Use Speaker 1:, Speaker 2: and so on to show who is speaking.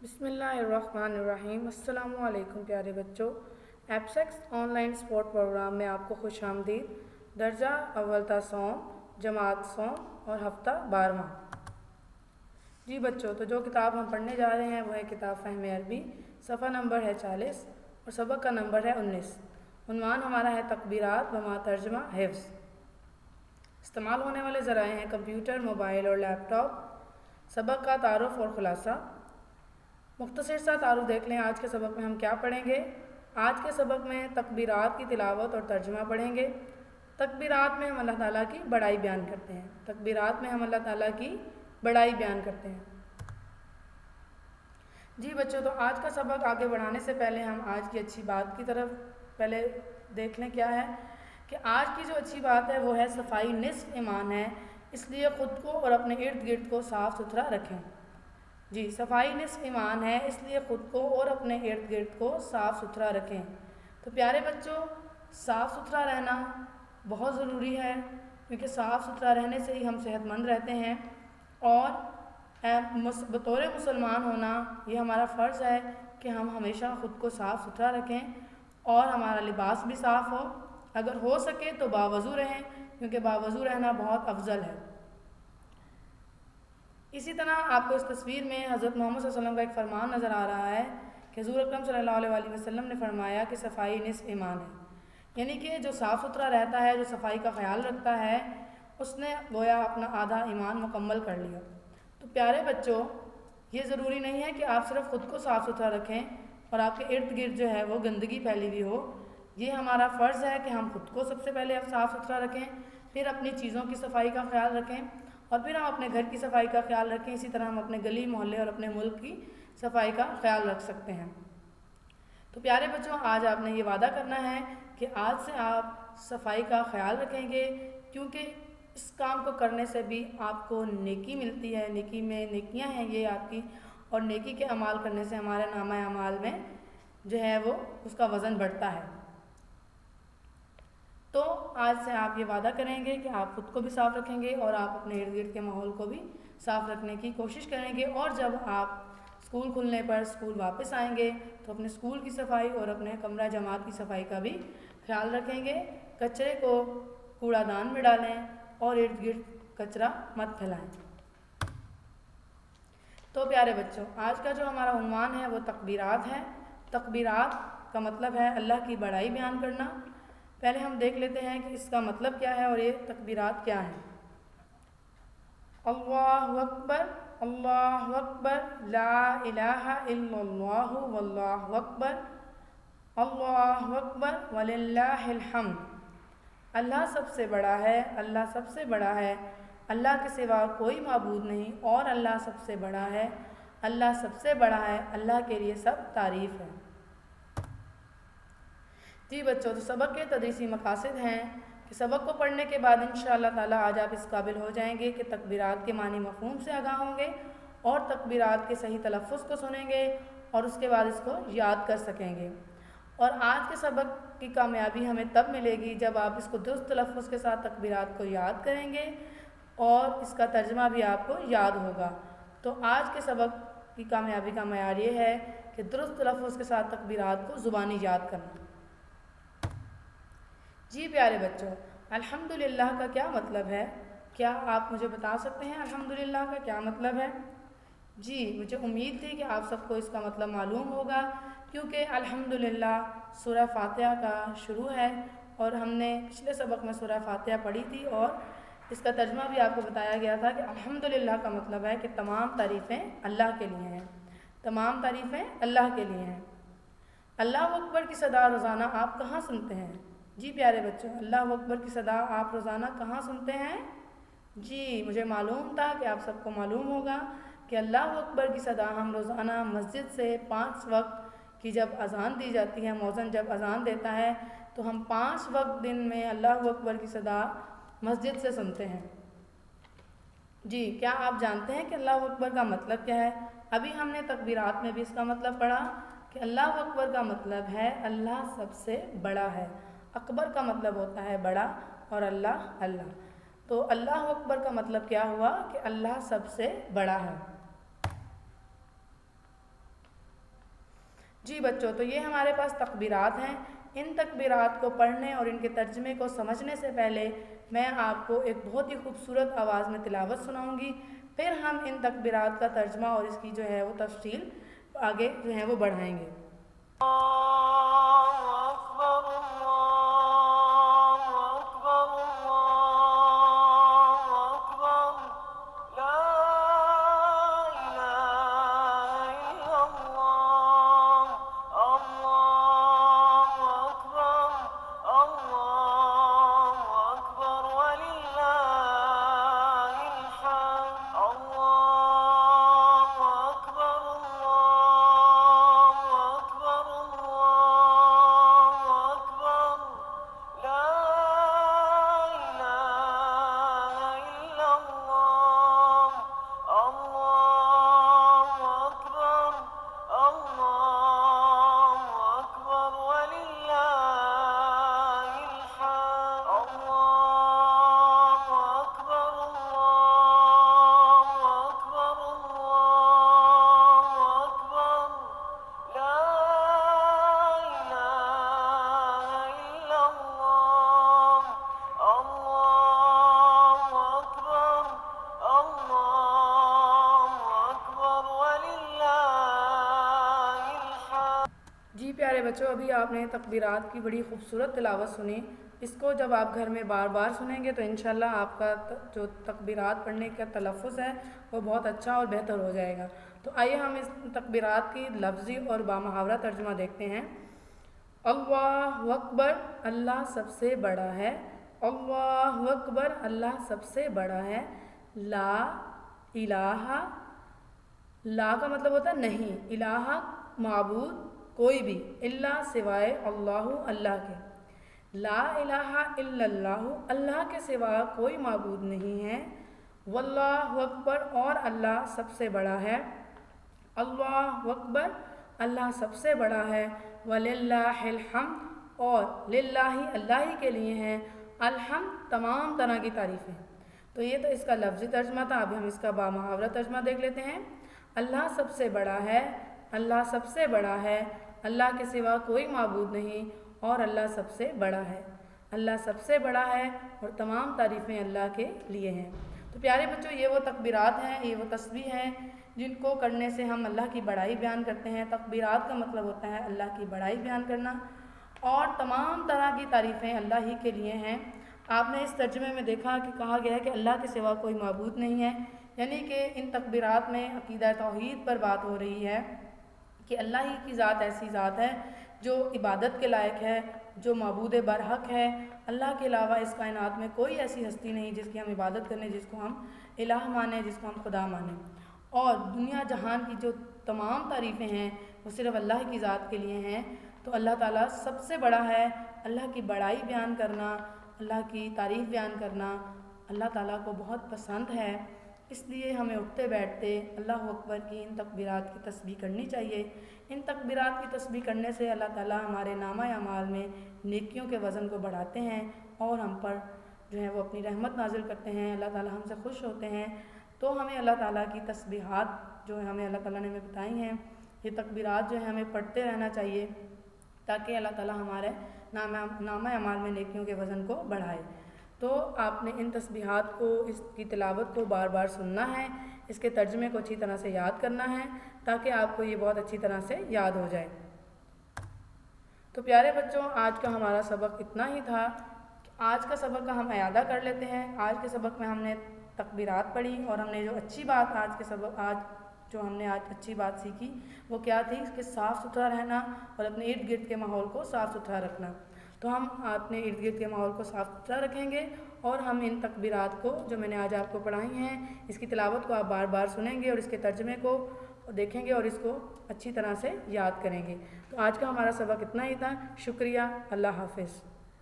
Speaker 1: بسم اللہ الرحمن الرحیم۔ السلام علیکم پیارے بچوں، ایپسیکس آن لائن سپورٹ پروگرام میں آپ کو خوش آمدید۔ درجہ اول تا سوم، جماعت سوم اور ہفتہ 12واں۔ جی بچوں، تو جو کتاب ہم پڑھنے جا رہے ہیں وہ ہے کتاب فہم عربی، صفحہ نمبر ہے 40 اور سبق کا نمبر ہے 19۔ عنوان ہمارا ہے تکبیرات بما ترجمہ حفظ۔ استعمال ہونے والے ذرائع ہیں کمپیوٹر، موبائل اور لیپ ٹاپ۔ سبق کا تعارف اور خلاصہ۔ مختصر سا تعارف دیکھ لیں آج کے سبق میں ہم کیا پڑھیں گے۔ آج کے سبق میں تکبیرات کی تلاوت اور ترجمہ پڑھیں گے۔ تکبیرات میں ہم اللہ تعالیٰ کی بڑائی بیان کرتے ہیں۔ تکبیرات میں ہم اللہ تعالیٰ کی بڑائی بیان کرتے ہیں۔ جی بچوں، تو آج کا سبق آگے بڑھانے سے پہلے ہم آج کی اچھی بات کی طرف پہلے دیکھ لیں کیا ہے کہ آج کی جو اچھی بات ہے وہ ہے صفائی نصف ایمان ہے، اس لیے خود کو اور اپنے ارد گرد کو صاف ستھرا رکھیں۔ جی، صفائی نصف ایمان ہے، اس لیے خود کو اور اپنے ارد گرد کو صاف ستھرا رکھیں۔ تو پیارے بچوں، صاف ستھرا رہنا بہت ضروری ہے، کیونکہ صاف ستھرا رہنے سے ہی ہم صحت مند رہتے ہیں، اور بطور مسلمان ہونا یہ ہمارا فرض ہے کہ ہم ہمیشہ خود کو صاف ستھرا رکھیں اور ہمارا لباس بھی صاف ہو۔ اگر ہو سکے تو باوضو رہیں، کیونکہ باوضو رہنا بہت افضل ہے۔ اسی طرح آپ کو اس تصویر میں حضرت محمد صلی اللہ علیہ وسلم کا ایک فرمان نظر آ رہا ہے کہ حضور اکرم صلی اللہ علیہ وسلم نے فرمایا کہ صفائی نصف ایمان ہے، یعنی کہ جو صاف ستھرا رہتا ہے، جو صفائی کا خیال رکھتا ہے، اس نے گویا اپنا آدھا ایمان مکمل کر لیا۔ تو پیارے بچوں، یہ ضروری نہیں ہے کہ آپ صرف خود کو صاف ستھرا رکھیں اور آپ کے ارد گرد جو ہے وہ گندگی پھیلی ہوئی ہو۔ یہ ہمارا فرض ہے کہ ہم خود کو سب سے پہلے صاف ستھرا رکھیں، پھر اپنی چیزوں کی صفائی کا خیال رکھیں، اور پھر ہم اپنے گھر کی صفائی کا خیال رکھیں۔ اسی طرح ہم اپنے گلی محلے اور اپنے ملک کی صفائی کا خیال رکھ سکتے ہیں۔ تو پیارے بچوں، آج آپ نے یہ وعدہ کرنا ہے کہ آج سے آپ صفائی کا خیال رکھیں گے، کیونکہ اس کام کو کرنے سے بھی آپ کو نیکی ملتی ہے، نیکی میں نیکیاں ہیں یہ آپ کی، اور نیکی کے اعمال کرنے سے ہمارے نامہ اعمال میں جو ہے وہ اس کا وزن بڑھتا ہے۔ تو آج سے آپ یہ وعدہ کریں گے کہ آپ خود کو بھی صاف رکھیں گے اور آپ اپنے ارد گرد کے ماحول کو بھی صاف رکھنے کی کوشش کریں گے، اور جب آپ اسکول کھلنے پر اسکول واپس آئیں گے تو اپنے اسکول کی صفائی اور اپنے کمرہ جماعت کی صفائی کا بھی خیال رکھیں گے۔ کچرے کو کوڑا دان میں ڈالیں اور ارد گرد کچرا مت پھیلائیں۔ تو پیارے بچوں، آج کا جو ہمارا عنوان ہے وہ تکبیرات ہے۔ تکبیرات کا مطلب ہے اللہ کی بڑائی بیان کرنا۔ پہلے ہم دیکھ لیتے ہیں کہ اس کا مطلب کیا ہے اور یہ تکبیرات کیا ہیں۔ اللہ اکبر، اللہ اکبر، لا الہ الا اللہ واللہ اکبر، اللہ اکبر وللہ الحمد۔ اللہ سب سے بڑا ہے، اللہ سب سے بڑا ہے، اللہ کے سوا کوئی معبود نہیں، اور اللہ سب سے بڑا ہے، اللہ سب سے بڑا ہے، اللہ کے لیے سب تعریف ہے۔ جی بچوں، تو سبق کے تدریسی مقاصد ہیں کہ سبق کو پڑھنے کے بعد انشاءاللہ تعالیٰ آج آپ اس قابل ہو جائیں گے کہ تکبیرات کے معنی مفہوم سے آگاہ ہوں گے، اور تکبیرات کے صحیح تلفظ کو سنیں گے، اور اس کے بعد اس کو یاد کر سکیں گے۔ اور آج کے سبق کی کامیابی ہمیں تب ملے گی جب آپ اس کو درست تلفظ کے ساتھ تکبیرات کو یاد کریں گے، اور اس کا ترجمہ بھی آپ کو یاد ہوگا۔ تو آج کے سبق کی کامیابی کا معیار یہ ہے کہ درست تلفظ کے ساتھ تکبیرات کو زبانی یاد کرنا۔ جی پیارے بچوں، الحمدللہ کا کیا مطلب ہے؟ کیا آپ مجھے بتا سکتے ہیں الحمدللہ کا کیا مطلب ہے؟ جی، مجھے امید تھی کہ آپ سب کو اس کا مطلب معلوم ہوگا، کیونکہ الحمدللہ سورہ فاتحہ کا شروع ہے، اور ہم نے پچھلے سبق میں سورہ فاتحہ پڑھی تھی، اور اس کا ترجمہ بھی آپ کو بتایا گیا تھا کہ الحمدللہ کا مطلب ہے کہ تمام تعریفیں اللہ کے لیے ہیں، تمام تعریفیں اللہ کے لیے ہیں۔ اللہ اکبر کی صدا روزانہ آپ کہاں سنتے ہیں؟ جی پیارے بچوں، اللہ اکبر کی صدا آپ روزانہ کہاں سنتے ہیں؟ جی، مجھے معلوم تھا کہ آپ سب کو معلوم ہوگا کہ اللہ اکبر کی صدا ہم روزانہ مسجد سے 5 وقت کی جب اذان دی جاتی ہے، مؤذن جب اذان دیتا ہے تو ہم 5 وقت دن میں اللہ اکبر کی صدا مسجد سے سنتے ہیں۔ جی، کیا آپ جانتے ہیں کہ اللہ اکبر کا مطلب کیا ہے؟ ابھی ہم نے تکبیرات میں بھی اس کا مطلب پڑھا کہ اللہ اکبر کا مطلب ہے اللہ سب سے بڑا ہے۔ اکبر کا مطلب ہوتا ہے بڑا، اور اللہ اللہ۔ تو اللہ اکبر کا مطلب کیا ہوا کہ اللہ سب سے بڑا ہے۔ جی بچوں، تو یہ ہمارے پاس تکبیرات ہیں۔ ان تکبیرات کو پڑھنے اور ان کے ترجمے کو سمجھنے سے پہلے میں آپ کو ایک بہت ہی خوبصورت آواز میں تلاوت سناؤں گی، پھر ہم ان تکبیرات کا ترجمہ اور اس کی جو ہے وہ تفصیل آگے جو ہے وہ بڑھائیں گے۔ جی پیارے بچوں، ابھی آپ نے تکبیرات کی بڑی خوبصورت تلاوت سنی۔ اس کو جب آپ گھر میں بار بار سنیں گے تو انشاءاللہ آپ کا جو تکبیرات پڑھنے کا تلفظ ہے وہ بہت اچھا اور بہتر ہو جائے گا۔ تو آئیے ہم اس تکبیرات کی لفظی اور بامحاورہ ترجمہ دیکھتے ہیں۔ اللہ اکبر، اللہ سب سے بڑا ہے۔ اللہ اکبر، اللہ سب سے بڑا ہے۔ لا الہ، لا کا مطلب ہوتا ہے نہیں، الہ معبود کوئی بھی، اللہ سوائے اللہ، اللہ کے، لا الہ الا اللہ، اللہ کے سوا کوئی معبود نہیں ہے۔ واللہ اکبر، اور اللہ سب سے بڑا ہے۔ اللہ اکبر، اللہ سب سے بڑا ہے۔ وللہ الحمد، اور للہ، اللہ ہی کے لیے ہیں، الحمد، تمام طرح کی تعریفیں۔ تو یہ تو اس کا لفظی ترجمہ تھا، اب ہم اس کا بامحاورہ ترجمہ دیکھ لیتے ہیں۔ اللہ سب سے بڑا ہے، اللہ سب سے بڑا ہے، اللہ کے سوا کوئی معبود نہیں، اور اللہ سب سے بڑا ہے۔ اللہ سب سے بڑا ہے اور تمام تعریفیں اللہ کے لیے ہیں۔ تو پیارے بچوں، یہ وہ تکبیرات ہیں، یہ وہ تسبیح ہیں جن کو کرنے سے ہم اللہ کی بڑائی بیان کرتے ہیں۔ تکبیرات کا مطلب ہوتا ہے اللہ کی بڑائی بیان کرنا، اور تمام طرح کی تعریفیں اللہ ہی کے لیے ہیں۔ آپ نے اس ترجمے میں دیکھا کہ کہا گیا ہے کہ اللہ کے سوا کوئی معبود نہیں ہے، یعنی کہ ان تکبیرات میں عقیدہ توحید پر بات ہو رہی ہے کہ اللہ ہی کی ذات ایسی ذات ہے جو عبادت کے لائق ہے، جو معبود برحق ہے۔ اللہ کے علاوہ اس کائنات میں کوئی ایسی ہستی نہیں جس کی ہم عبادت کریں، جس کو ہم الہ مانیں، جس کو ہم خدا مانیں۔ اور دنیا جہان کی جو تمام تعریفیں ہیں وہ صرف اللہ کی ذات کے لیے ہیں۔ تو اللہ تعالیٰ سب سے بڑا ہے۔ اللہ کی بڑائی بیان کرنا، اللہ کی تعریف بیان کرنا اللہ تعالیٰ کو بہت پسند ہے، اس لیے ہمیں اٹھتے بیٹھتے اللہ اکبر کی ان تکبیرات کی تسبیح کرنی چاہیے۔ ان تکبیرات کی تسبیح کرنے سے اللہ تعالیٰ ہمارے نامہ اعمال میں نیکیوں کے وزن کو بڑھاتے ہیں اور ہم پر جو ہے وہ اپنی رحمت نازل کرتے ہیں، اللہ تعالیٰ ہم سے خوش ہوتے ہیں۔ تو ہمیں اللہ تعالیٰ کی تسبیحات جو ہمیں اللہ تعالیٰ نے ہمیں بتائی ہیں، یہ تکبیرات جو ہیں ہمیں پڑھتے رہنا چاہیے تاکہ اللہ تعالیٰ ہمارے نامہ اعمال میں نیکیوں کے وزن کو بڑھائے۔ تو آپ نے ان تسبیحات کو، اس کی تلاوت کو بار بار سننا ہے، اس کے ترجمے کو اچھی طرح سے یاد کرنا ہے تاکہ آپ کو یہ بہت اچھی طرح سے یاد ہو جائے۔ تو پیارے بچوں، آج کا ہمارا سبق اتنا ہی تھا۔ آج کا سبق کا ہم اعادہ کر لیتے ہیں۔ آج کے سبق میں ہم نے تکبیرات پڑھی اور ہم نے جو اچھی بات ہم نے آج اچھی بات سیکھی وہ کیا تھی کہ صاف ستھرا رہنا اور اپنے ارد گرد کے ماحول کو صاف ستھرا رکھنا۔ تو ہم اپنے ارد گرد کے ماحول کو صاف ستھرا رکھیں گے اور ہم ان تکبیرات کو جو میں نے آج آپ کو پڑھائی ہیں، اس کی تلاوت کو آپ بار بار سنیں گے اور اس کے ترجمے کو دیکھیں گے اور اس کو اچھی طرح سے یاد کریں گے۔ تو آج کا ہمارا سبق اتنا ہی تھا۔ شکریہ، اللہ حافظ۔